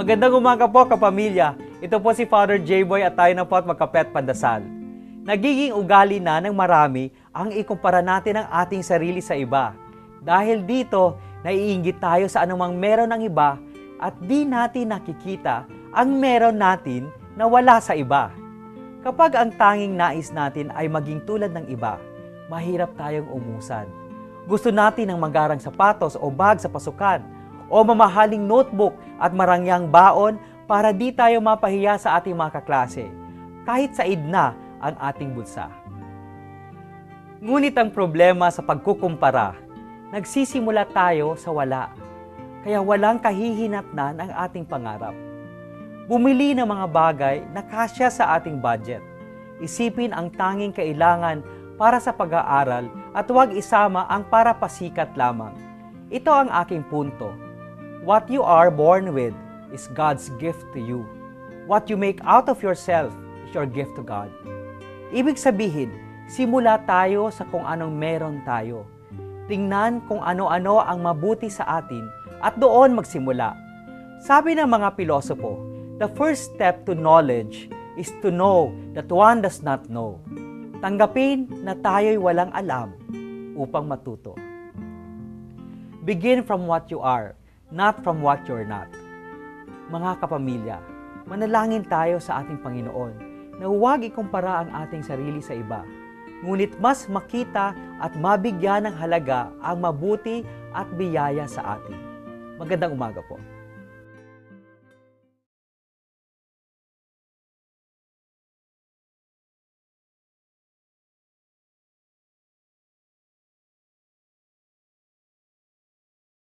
Magandang umaga po, kapamilya. Ito po si Father J-Boy at tayo na po at magkapet pandasal. Nagiging ugali na ng marami ang ikumpara natin ang ating sarili sa iba. Dahil dito, naiinggit tayo sa anumang meron ng iba at di natin nakikita ang meron natin na wala sa iba. Kapag ang tanging nais natin ay maging tulad ng iba, mahirap tayong umusad. Gusto natin ng magarang sapatos o bag sa pasukan, o mamahaling notebook at marangyang baon para di tayo mapahiya sa ating mga kaklase, kahit said na ang ating bulsa. Ngunit ang problema sa pagkukumpara, nagsisimula tayo sa wala, kaya walang kahihinatnan ang ating pangarap. Bumili ng mga bagay na kasya sa ating budget. Isipin ang tanging kailangan para sa pag-aaral at huwag isama ang para pasikat lamang. Ito ang aking punto. What you are born with is God's gift to you. What you make out of yourself is your gift to God. Ibig sabihin, simula tayo sa kung anong meron tayo. Tingnan kung ano-ano ang mabuti sa atin at doon magsimula. Sabi ng mga pilosopo, the first step to knowledge is to know that one does not know. Tanggapin na tayo'y walang alam upang matuto. Begin from what you are, not from what you're not. Mga kapamilya, manalangin tayo sa ating Panginoon na huwag ikumpara ang ating sarili sa iba, ngunit mas makita at mabigyan ng halaga ang mabuti at biyaya sa atin. Magandang umaga po.